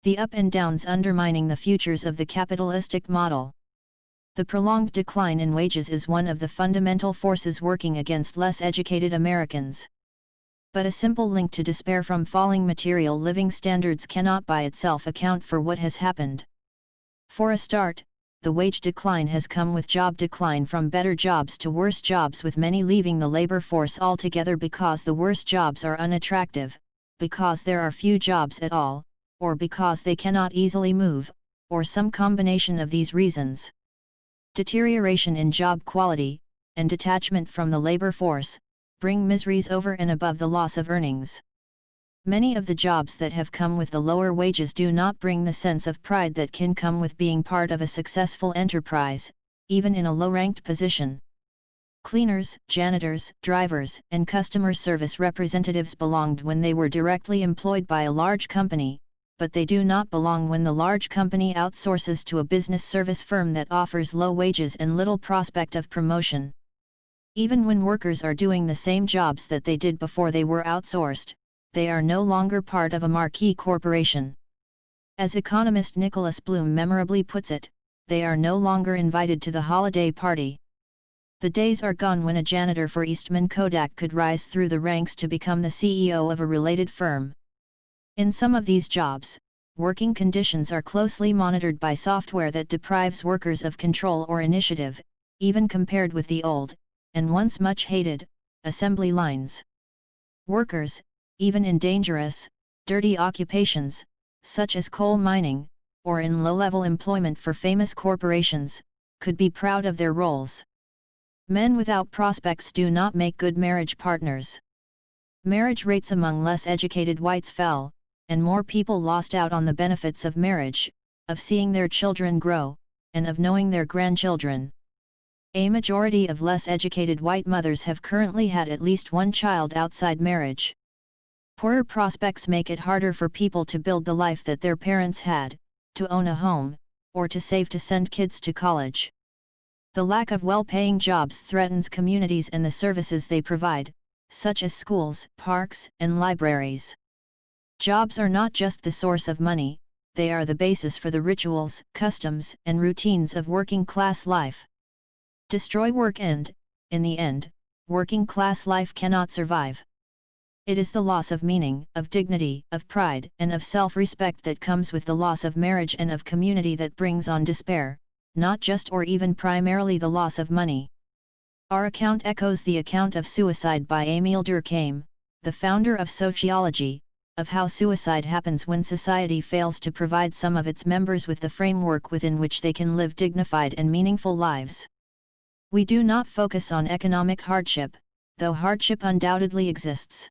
The up and downs undermining the futures of the capitalistic model. The prolonged decline in wages is one of the fundamental forces working against less educated Americans. But a simple link to despair from falling material living standards cannot by itself account for what has happened. For a start, the wage decline has come with job decline from better jobs to worse jobs, with many leaving the labor force altogether because the worse jobs are unattractive, because there are few jobs at all, or because they cannot easily move, or some combination of these reasons. Deterioration in job quality, and detachment from the labor force, bring miseries over and above the loss of earnings. Many of the jobs that have come with the lower wages do not bring the sense of pride that can come with being part of a successful enterprise, even in a low-ranked position. Cleaners, janitors, drivers, and customer service representatives belonged when they were directly employed by a large company, but they do not belong when the large company outsources to a business service firm that offers low wages and little prospect of promotion. Even when workers are doing the same jobs that they did before they were outsourced, they are no longer part of a marquee corporation. As economist Nicholas Bloom memorably puts it, they are no longer invited to the holiday party. The days are gone when a janitor for Eastman Kodak could rise through the ranks to become the CEO of a related firm. In some of these jobs, working conditions are closely monitored by software that deprives workers of control or initiative, even compared with the old, and once much hated, assembly lines. Workers, even in dangerous, dirty occupations, such as coal mining, or in low-level employment for famous corporations, could be proud of their roles. Men without prospects do not make good marriage partners. Marriage rates among less educated whites fell, and more people lost out on the benefits of marriage, of seeing their children grow, and of knowing their grandchildren. A majority of less educated white mothers have currently had at least one child outside marriage. Poorer prospects make it harder for people to build the life that their parents had, to own a home, or to save to send kids to college. The lack of well-paying jobs threatens communities and the services they provide, such as schools, parks, and libraries. Jobs are not just the source of money, they are the basis for the rituals, customs, and routines of working-class life. Destroy work and, in the end, working-class life cannot survive. It is the loss of meaning, of dignity, of pride, and of self-respect that comes with the loss of marriage and of community that brings on despair, not just or even primarily the loss of money. Our account echoes the account of suicide by Émile Durkheim, the founder of sociology, of how suicide happens when society fails to provide some of its members with the framework within which they can live dignified and meaningful lives. We do not focus on economic hardship, though hardship undoubtedly exists.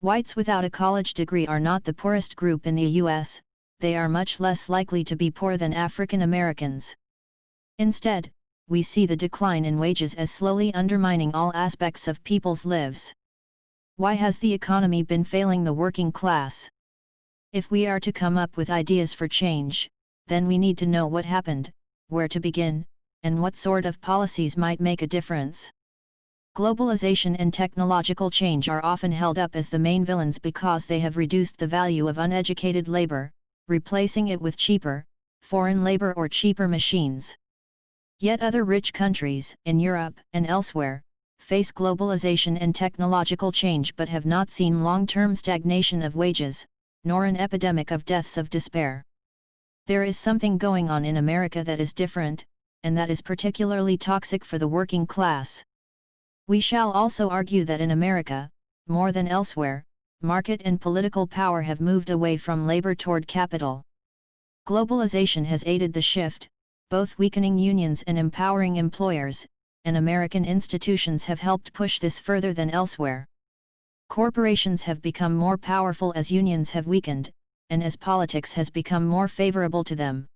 Whites without a college degree are not the poorest group in the U.S., they are much less likely to be poor than African Americans. Instead, we see the decline in wages as slowly undermining all aspects of people's lives. Why has the economy been failing the working class? If we are to come up with ideas for change, then we need to know what happened, where to begin, and what sort of policies might make a difference. Globalization and technological change are often held up as the main villains because they have reduced the value of uneducated labor, replacing it with cheaper, foreign labor or cheaper machines. Yet other rich countries, in Europe and elsewhere, face globalization and technological change but have not seen long-term stagnation of wages, nor an epidemic of deaths of despair. There is something going on in America that is different, and that is particularly toxic for the working class. We shall also argue that in America, more than elsewhere, market and political power have moved away from labor toward capital. Globalization has aided the shift, both weakening unions and empowering employers, and American institutions have helped push this further than elsewhere. Corporations have become more powerful as unions have weakened, and as politics has become more favorable to them.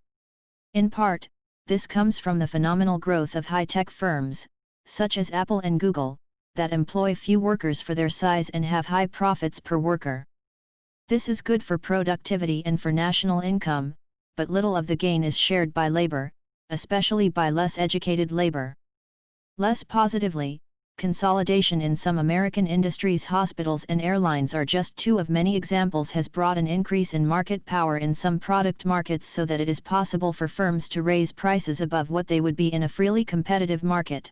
In part, this comes from the phenomenal growth of high-tech firms, such as Apple and Google, that employ few workers for their size and have high profits per worker. This is good for productivity and for national income, but little of the gain is shared by labor, especially by less educated labor. Less positively, Consolidation in some American industries, hospitals and airlines are just two of many examples, has brought an increase in market power in some product markets so that it is possible for firms to raise prices above what they would be in a freely competitive market.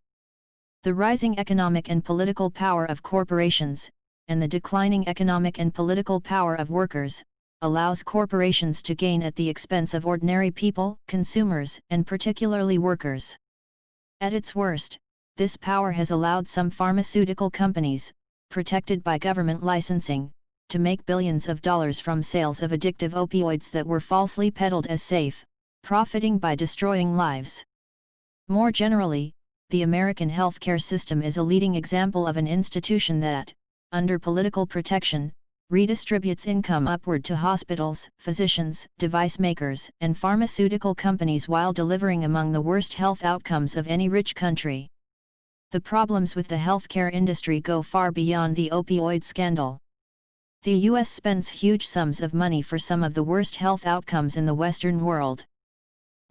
The rising economic and political power of corporations, and the declining economic and political power of workers, allows corporations to gain at the expense of ordinary people, consumers, and particularly workers. At its worst, this power has allowed some pharmaceutical companies, protected by government licensing, to make billions of dollars from sales of addictive opioids that were falsely peddled as safe, profiting by destroying lives. More generally, the American healthcare system is a leading example of an institution that, under political protection, redistributes income upward to hospitals, physicians, device makers, and pharmaceutical companies while delivering among the worst health outcomes of any rich country. The problems with the healthcare industry go far beyond the opioid scandal. The U.S. spends huge sums of money for some of the worst health outcomes in the Western world.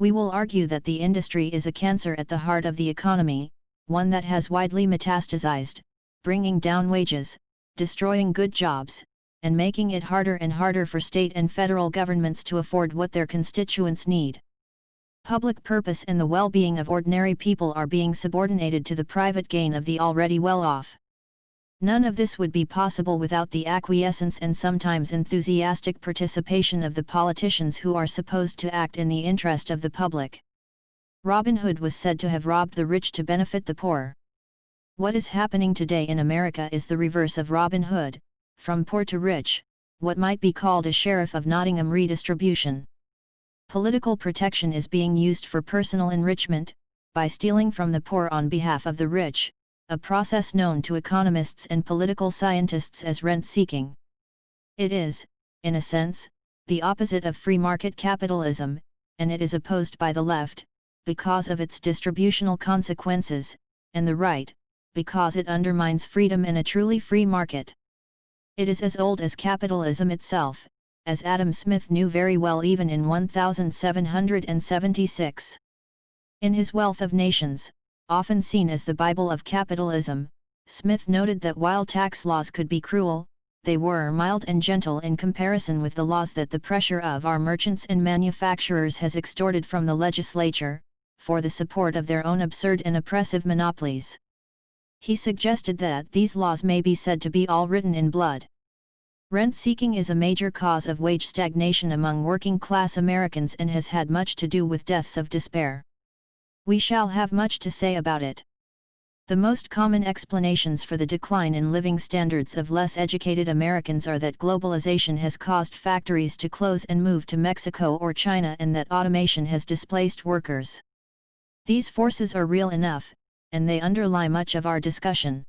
We will argue that the industry is a cancer at the heart of the economy, one that has widely metastasized, bringing down wages, destroying good jobs, and making it harder and harder for state and federal governments to afford what their constituents need. Public purpose and the well-being of ordinary people are being subordinated to the private gain of the already well-off. None of this would be possible without the acquiescence and sometimes enthusiastic participation of the politicians who are supposed to act in the interest of the public. Robin Hood was said to have robbed the rich to benefit the poor. What is happening today in America is the reverse of Robin Hood, from poor to rich, what might be called a Sheriff of Nottingham redistribution. Political protection is being used for personal enrichment, by stealing from the poor on behalf of the rich, a process known to economists and political scientists as rent-seeking. It is, in a sense, the opposite of free market capitalism, and it is opposed by the left, because of its distributional consequences, and the right, because it undermines freedom in a truly free market. It is as old as capitalism itself, as Adam Smith knew very well even in 1776. In his Wealth of Nations, often seen as the Bible of capitalism, Smith noted that while tax laws could be cruel, they were mild and gentle in comparison with the laws that the pressure of our merchants and manufacturers has extorted from the legislature, for the support of their own absurd and oppressive monopolies. He suggested that these laws may be said to be all written in blood. Rent-seeking is a major cause of wage stagnation among working-class Americans and has had much to do with deaths of despair. We shall have much to say about it. The most common explanations for the decline in living standards of less educated Americans are that globalization has caused factories to close and move to Mexico or China and that automation has displaced workers. These forces are real enough, and they underlie much of our discussion.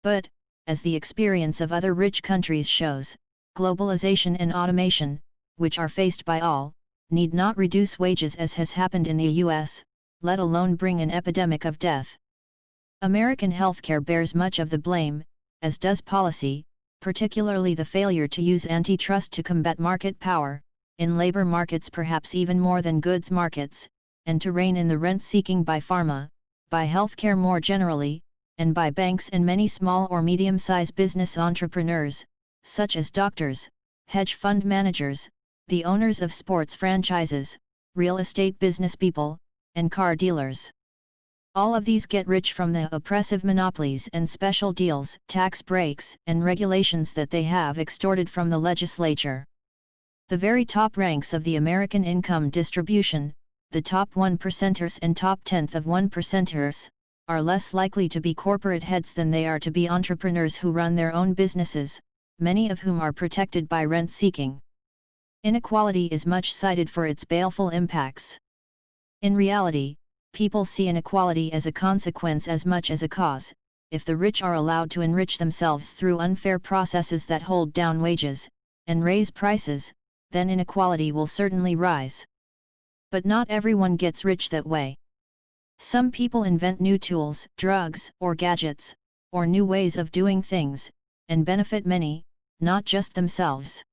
But, as the experience of other rich countries shows, globalization and automation, which are faced by all, need not reduce wages as has happened in the U.S., let alone bring an epidemic of death. American healthcare bears much of the blame, as does policy, particularly the failure to use antitrust to combat market power, in labor markets perhaps even more than goods markets, and to rein in the rent-seeking by pharma, by healthcare more generally, and by banks and many small or medium-sized business entrepreneurs, such as doctors, hedge fund managers, the owners of sports franchises, real estate business people, and car dealers. All of these get rich from the oppressive monopolies and special deals, tax breaks, and regulations that they have extorted from the legislature. The very top ranks of the American income distribution, the top 1%ers and top tenth of 1%ers, are less likely to be corporate heads than they are to be entrepreneurs who run their own businesses, many of whom are protected by rent-seeking. Inequality is much cited for its baleful impacts. In reality, people see inequality as a consequence as much as a cause. If the rich are allowed to enrich themselves through unfair processes that hold down wages, and raise prices, then inequality will certainly rise. But not everyone gets rich that way. Some people invent new tools, drugs, or gadgets, or new ways of doing things, and benefit many, not just themselves.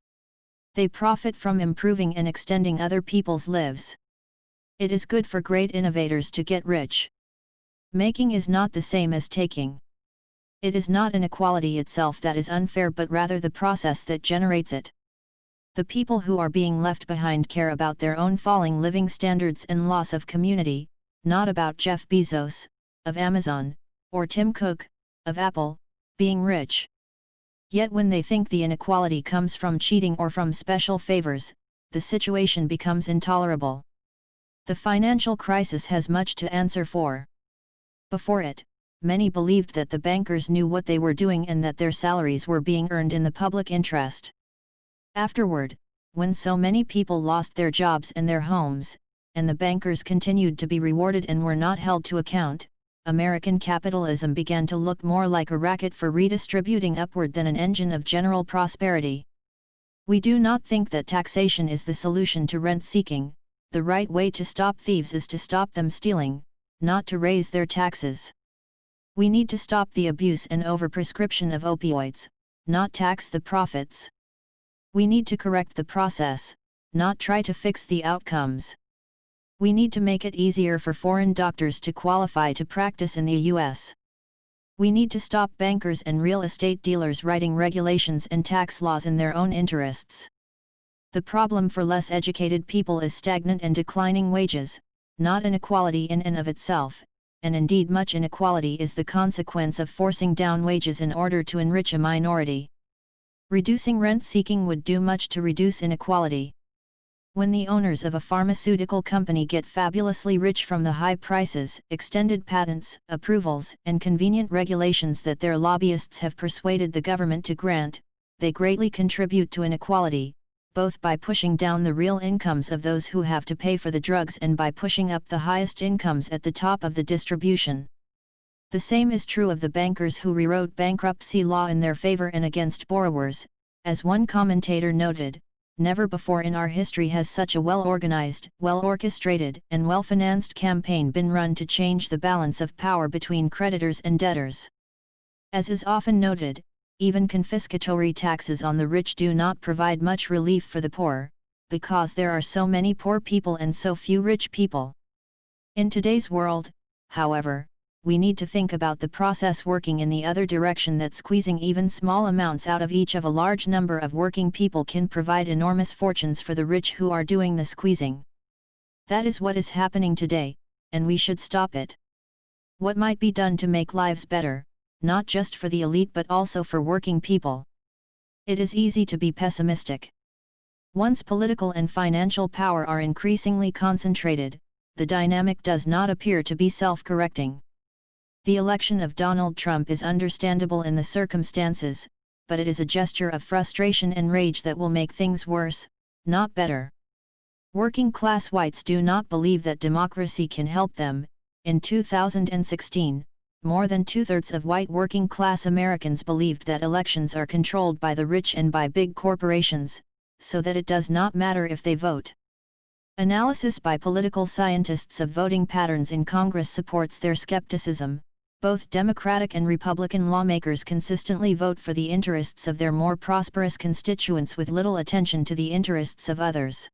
They profit from improving and extending other people's lives. It is good for great innovators to get rich. Making is not the same as taking. It is not inequality itself that is unfair but rather the process that generates it. The people who are being left behind care about their own falling living standards and loss of community, not about Jeff Bezos, of Amazon, or Tim Cook, of Apple, being rich. Yet when they think the inequality comes from cheating or from special favors, the situation becomes intolerable. The financial crisis has much to answer for. Before it, many believed that the bankers knew what they were doing and that their salaries were being earned in the public interest. Afterward, when so many people lost their jobs and their homes, and the bankers continued to be rewarded and were not held to account, American capitalism began to look more like a racket for redistributing upward than an engine of general prosperity. We do not think that taxation is the solution to rent-seeking. The right way to stop thieves is to stop them stealing, not to raise their taxes. We need to stop the abuse and overprescription of opioids, not tax the profits. We need to correct the process, not try to fix the outcomes. We need to make it easier for foreign doctors to qualify to practice in the U.S. We need to stop bankers and real estate dealers writing regulations and tax laws in their own interests. The problem for less educated people is stagnant and declining wages, not inequality in and of itself, and indeed much inequality is the consequence of forcing down wages in order to enrich a minority. Reducing rent-seeking would do much to reduce inequality. When the owners of a pharmaceutical company get fabulously rich from the high prices, extended patents, approvals, and convenient regulations that their lobbyists have persuaded the government to grant, they greatly contribute to inequality, both by pushing down the real incomes of those who have to pay for the drugs and by pushing up the highest incomes at the top of the distribution. The same is true of the bankers who rewrote bankruptcy law in their favor and against borrowers. As one commentator noted, never before in our history has such a well-organized, well-orchestrated, and well-financed campaign been run to change the balance of power between creditors and debtors. As is often noted, even confiscatory taxes on the rich do not provide much relief for the poor, because there are so many poor people and so few rich people. In today's world, however, we need to think about the process working in the other direction, that squeezing even small amounts out of each of a large number of working people can provide enormous fortunes for the rich who are doing the squeezing. That is what is happening today, and we should stop it. What might be done to make lives better, not just for the elite but also for working people? It is easy to be pessimistic. Once political and financial power are increasingly concentrated, the dynamic does not appear to be self-correcting. The election of Donald Trump is understandable in the circumstances, but it is a gesture of frustration and rage that will make things worse, not better. Working-class whites do not believe that democracy can help them. In 2016, more than two-thirds of white working-class Americans believed that elections are controlled by the rich and by big corporations, so that it does not matter if they vote. Analysis by political scientists of voting patterns in Congress supports their skepticism. Both Democratic and Republican lawmakers consistently vote for the interests of their more prosperous constituents with little attention to the interests of others.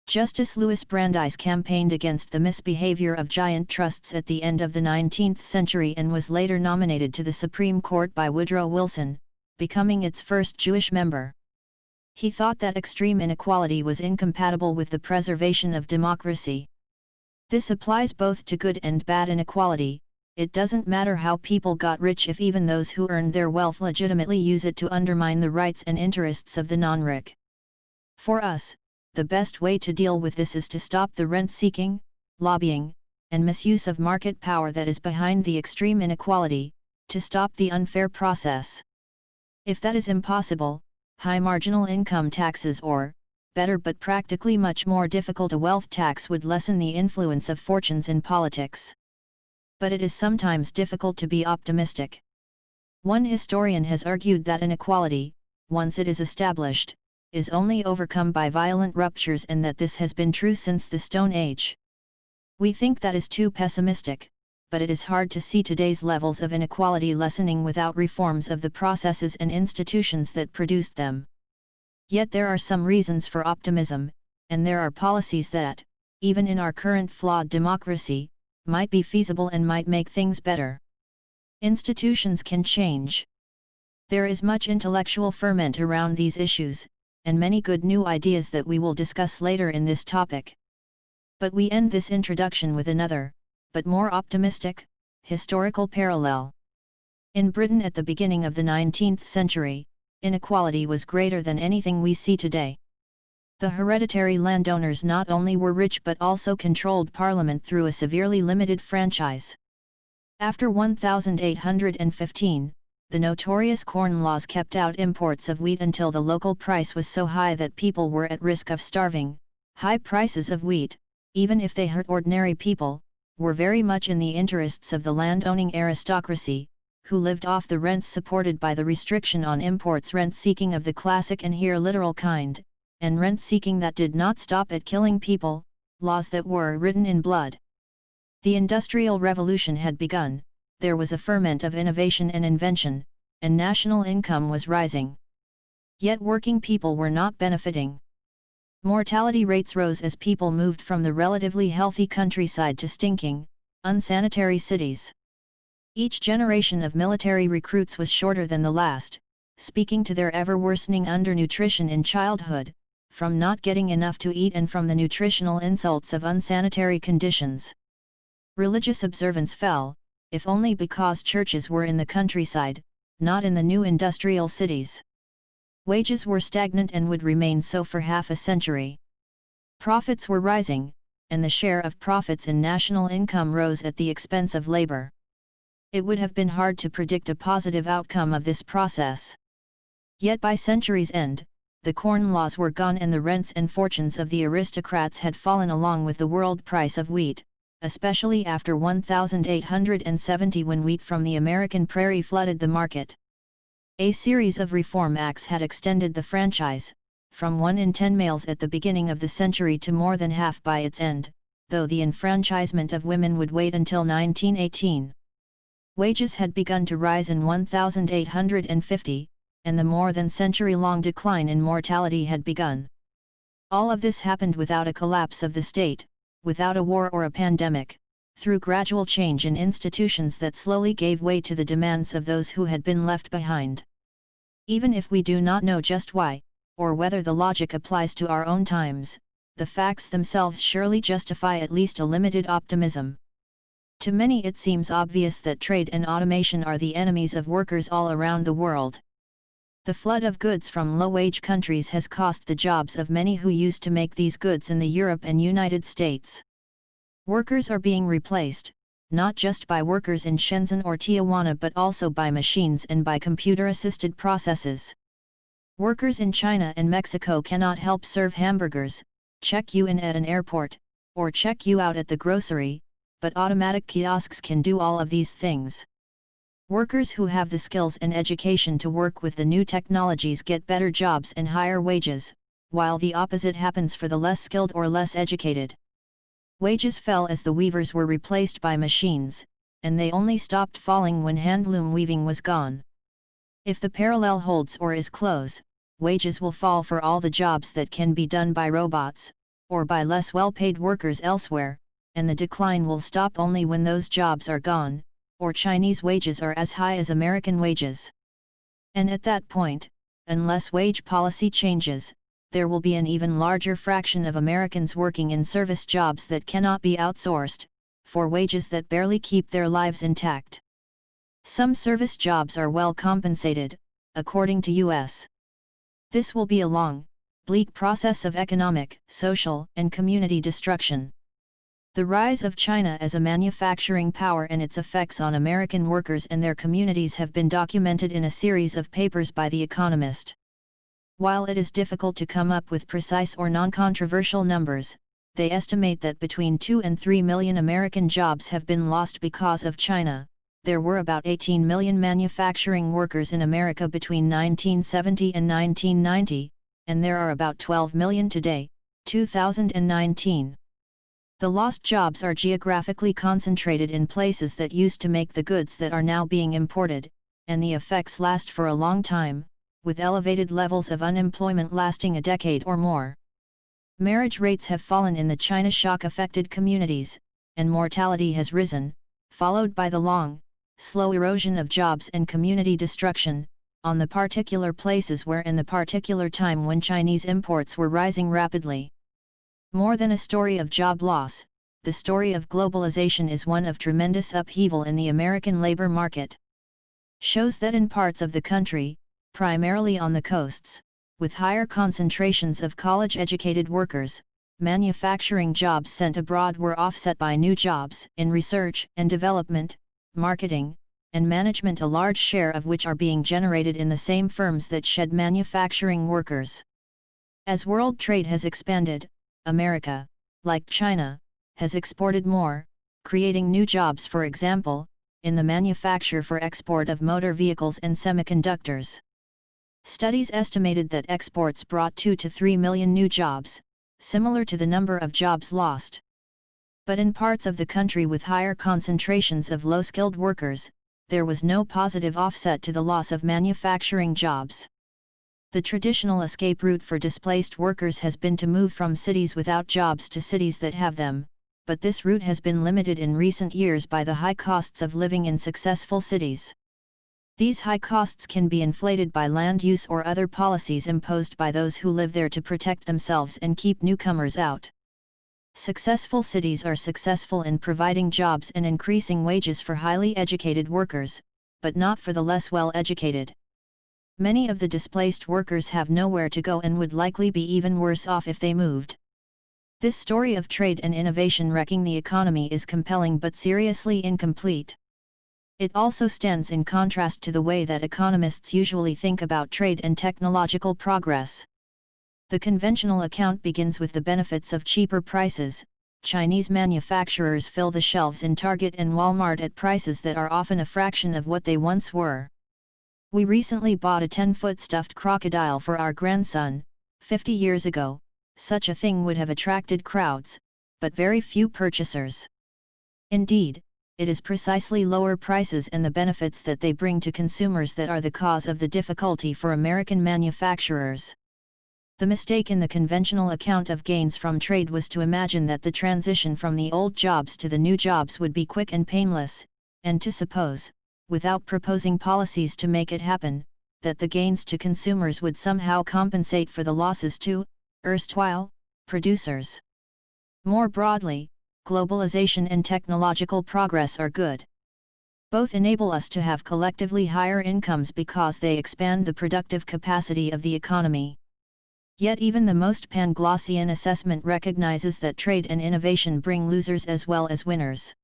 Justice Louis Brandeis campaigned against the misbehavior of giant trusts at the end of the 19th century and was later nominated to the Supreme Court by Woodrow Wilson, becoming its first Jewish member. He thought that extreme inequality was incompatible with the preservation of democracy. This applies both to good and bad inequality. It doesn't matter how people got rich if even those who earned their wealth legitimately use it to undermine the rights and interests of the non-rich. For us, the best way to deal with this is to stop the rent-seeking, lobbying, and misuse of market power that is behind the extreme inequality, to stop the unfair process. If that is impossible, high marginal income taxes or, better but practically much more difficult, a wealth tax would lessen the influence of fortunes in politics. But it is sometimes difficult to be optimistic. One historian has argued that inequality, once it is established, is only overcome by violent ruptures, and that this has been true since the Stone Age. We think that is too pessimistic, but it is hard to see today's levels of inequality lessening without reforms of the processes and institutions that produced them. Yet there are some reasons for optimism, and there are policies that, even in our current flawed democracy, might be feasible and might make things better. Institutions can change. There is much intellectual ferment around these issues, and many good new ideas that we will discuss later in this topic. But we end this introduction with another, but more optimistic, historical parallel. In Britain at the beginning of the 19th century, inequality was greater than anything we see today. The hereditary landowners not only were rich but also controlled Parliament through a severely limited franchise. After 1815, the notorious Corn Laws kept out imports of wheat until the local price was so high that people were at risk of starving. High prices of wheat, even if they hurt ordinary people, were very much in the interests of the landowning aristocracy, who lived off the rents supported by the restriction on imports, rent-seeking of the classic and here literal kind, and rent-seeking that did not stop at killing people, laws that were written in blood. The Industrial Revolution had begun, there was a ferment of innovation and invention, and national income was rising. Yet working people were not benefiting. Mortality rates rose as people moved from the relatively healthy countryside to stinking, unsanitary cities. Each generation of military recruits was shorter than the last, speaking to their ever-worsening undernutrition in childhood, from not getting enough to eat and from the nutritional insults of unsanitary conditions. Religious observance fell, if only because churches were in the countryside, not in the new industrial cities. Wages were stagnant and would remain so for half a century. Profits were rising, and the share of profits in national income rose at the expense of labor. It would have been hard to predict a positive outcome of this process. Yet by century's end, the Corn Laws were gone and the rents and fortunes of the aristocrats had fallen along with the world price of wheat, especially after 1870 when wheat from the American prairie flooded the market. A series of reform acts had extended the franchise, from 1 in 10 males at the beginning of the century to more than half by its end, though the enfranchisement of women would wait until 1918. Wages had begun to rise in 1850, and the more than century-long decline in mortality had begun. All of this happened without a collapse of the state, without a war or a pandemic, through gradual change in institutions that slowly gave way to the demands of those who had been left behind. Even if we do not know just why, or whether the logic applies to our own times, the facts themselves surely justify at least a limited optimism. To many it seems obvious that trade and automation are the enemies of workers all around the world. The flood of goods from low-wage countries has cost the jobs of many who used to make these goods in the Europe and United States. Workers are being replaced, not just by workers in Shenzhen or Tijuana but also by machines and by computer-assisted processes. Workers in China and Mexico cannot help serve hamburgers, check you in at an airport, or check you out at the grocery, but automatic kiosks can do all of these things. Workers who have the skills and education to work with the new technologies get better jobs and higher wages, while the opposite happens for the less skilled or less educated. Wages fell as the weavers were replaced by machines, and they only stopped falling when handloom weaving was gone. If the parallel holds or is close, wages will fall for all the jobs that can be done by robots, or by less well-paid workers elsewhere, and the decline will stop only when those jobs are gone, or Chinese wages are as high as American wages. And at that point, unless wage policy changes, there will be an even larger fraction of Americans working in service jobs that cannot be outsourced, for wages that barely keep their lives intact. Some service jobs are well compensated, according to U.S. This will be a long, bleak process of economic, social, and community destruction. The rise of China as a manufacturing power and its effects on American workers and their communities have been documented in a series of papers by The Economist. While it is difficult to come up with precise or non-controversial numbers, they estimate that between 2 and 3 million American jobs have been lost because of China. There were about 18 million manufacturing workers in America between 1970 and 1990, and there are about 12 million today, 2019. The lost jobs are geographically concentrated in places that used to make the goods that are now being imported, and the effects last for a long time, with elevated levels of unemployment lasting a decade or more. Marriage rates have fallen in the China shock-affected communities, and mortality has risen, followed by the long, slow erosion of jobs and community destruction, on the particular places where in the particular time when Chinese imports were rising rapidly. More than a story of job loss, the story of globalization is one of tremendous upheaval in the American labor market. Shows that in parts of the country, primarily on the coasts, with higher concentrations of college-educated workers, manufacturing jobs sent abroad were offset by new jobs in research and development, marketing, and management, a large share of which are being generated in the same firms that shed manufacturing workers. As world trade has expanded, America, like China, has exported more, creating new jobs, for example, in the manufacture for export of motor vehicles and semiconductors. Studies estimated that exports brought 2 to 3 million new jobs, similar to the number of jobs lost. But in parts of the country with higher concentrations of low-skilled workers, there was no positive offset to the loss of manufacturing jobs. The traditional escape route for displaced workers has been to move from cities without jobs to cities that have them, but this route has been limited in recent years by the high costs of living in successful cities. These high costs can be inflated by land use or other policies imposed by those who live there to protect themselves and keep newcomers out. Successful cities are successful in providing jobs and increasing wages for highly educated workers, but not for the less well-educated. Many of the displaced workers have nowhere to go and would likely be even worse off if they moved. This story of trade and innovation wrecking the economy is compelling but seriously incomplete. It also stands in contrast to the way that economists usually think about trade and technological progress. The conventional account begins with the benefits of cheaper prices. Chinese manufacturers fill the shelves in Target and Walmart at prices that are often a fraction of what they once were. We recently bought a 10-foot stuffed crocodile for our grandson. 50 years ago, such a thing would have attracted crowds, but very few purchasers. Indeed, it is precisely lower prices and the benefits that they bring to consumers that are the cause of the difficulty for American manufacturers. The mistake in the conventional account of gains from trade was to imagine that the transition from the old jobs to the new jobs would be quick and painless, and to suppose, without proposing policies to make it happen, that the gains to consumers would somehow compensate for the losses to erstwhile producers. More broadly, globalization and technological progress are good. Both enable us to have collectively higher incomes because they expand the productive capacity of the economy. Yet even the most Panglossian assessment recognizes that trade and innovation bring losers as well as winners.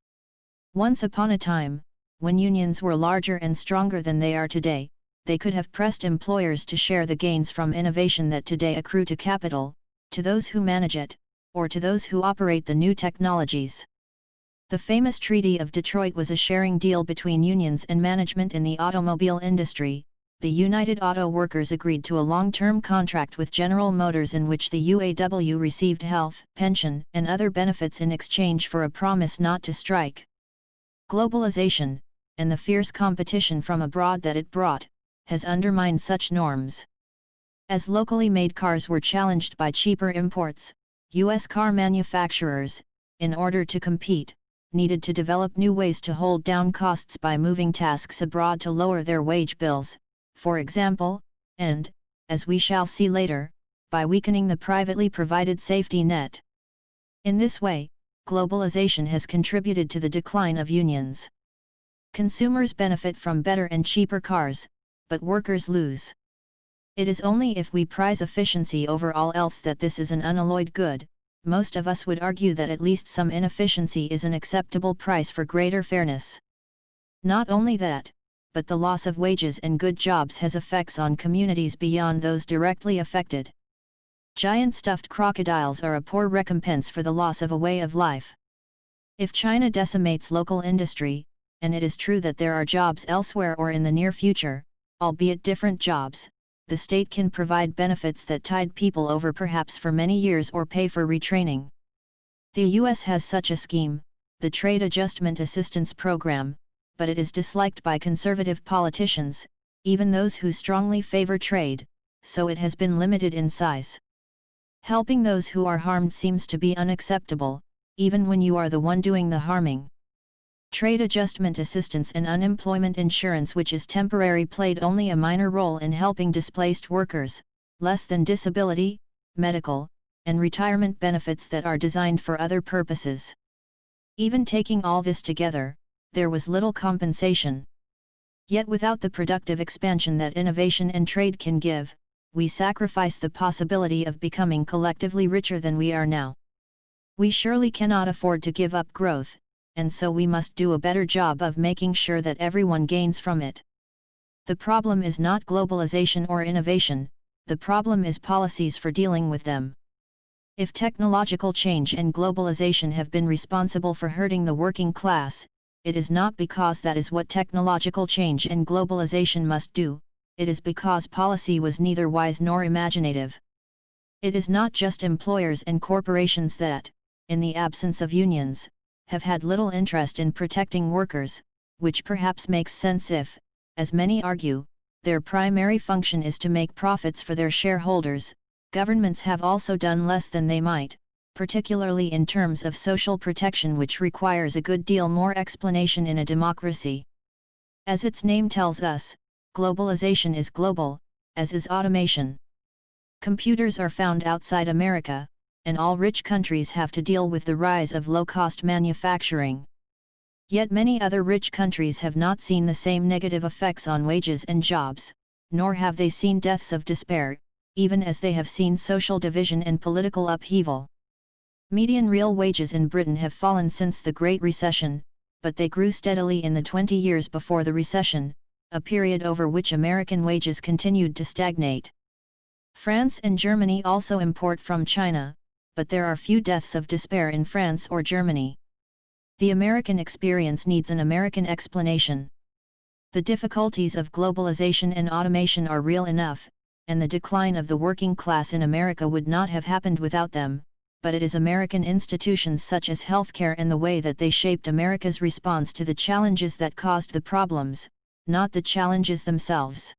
Once upon a time, when unions were larger and stronger than they are today, they could have pressed employers to share the gains from innovation that today accrue to capital, to those who manage it, or to those who operate the new technologies. The famous Treaty of Detroit was a sharing deal between unions and management in the automobile industry. The United Auto Workers agreed to a long-term contract with General Motors in which the UAW received health, pension, and other benefits in exchange for a promise not to strike. Globalization, and the fierce competition from abroad that it brought, has undermined such norms. As locally made cars were challenged by cheaper imports, U.S. car manufacturers, in order to compete, needed to develop new ways to hold down costs by moving tasks abroad to lower their wage bills, for example, and, as we shall see later, by weakening the privately provided safety net. In this way, globalization has contributed to the decline of unions. Consumers benefit from better and cheaper cars, but workers lose. It is only if we prize efficiency over all else that this is an unalloyed good. Most of us would argue that at least some inefficiency is an acceptable price for greater fairness. Not only that, but the loss of wages and good jobs has effects on communities beyond those directly affected. Giant stuffed crocodiles are a poor recompense for the loss of a way of life. If China decimates local industry, and it is true that there are jobs elsewhere or in the near future, albeit different jobs, the state can provide benefits that tide people over perhaps for many years or pay for retraining. The U.S. has such a scheme, the Trade Adjustment Assistance Program, but it is disliked by conservative politicians, even those who strongly favor trade, so it has been limited in size. Helping those who are harmed seems to be unacceptable, even when you are the one doing the harming. Trade adjustment assistance and unemployment insurance, which is temporary, played only a minor role in helping displaced workers, less than disability, medical, and retirement benefits that are designed for other purposes. Even taking all this together, there was little compensation. Yet without the productive expansion that innovation and trade can give, we sacrifice the possibility of becoming collectively richer than we are now. We surely cannot afford to give up growth, and so we must do a better job of making sure that everyone gains from it. The problem is not globalization or innovation, the problem is policies for dealing with them. If technological change and globalization have been responsible for hurting the working class, it is not because that is what technological change and globalization must do, it is because policy was neither wise nor imaginative. It is not just employers and corporations that, in the absence of unions, have had little interest in protecting workers, which perhaps makes sense if, as many argue, their primary function is to make profits for their shareholders. Governments have also done less than they might, particularly in terms of social protection, which requires a good deal more explanation in a democracy. As its name tells us, globalization is global, as is automation. Computers are found outside America, and all rich countries have to deal with the rise of low-cost manufacturing. Yet many other rich countries have not seen the same negative effects on wages and jobs, nor have they seen deaths of despair, even as they have seen social division and political upheaval. Median real wages in Britain have fallen since the Great Recession, but they grew steadily in the 20 years before the recession, a period over which American wages continued to stagnate. France and Germany also import from China, but there are few deaths of despair in France or Germany. The American experience needs an American explanation. The difficulties of globalization and automation are real enough, and the decline of the working class in America would not have happened without them, but it is American institutions such as healthcare and the way that they shaped America's response to the challenges that caused the problems, not the challenges themselves.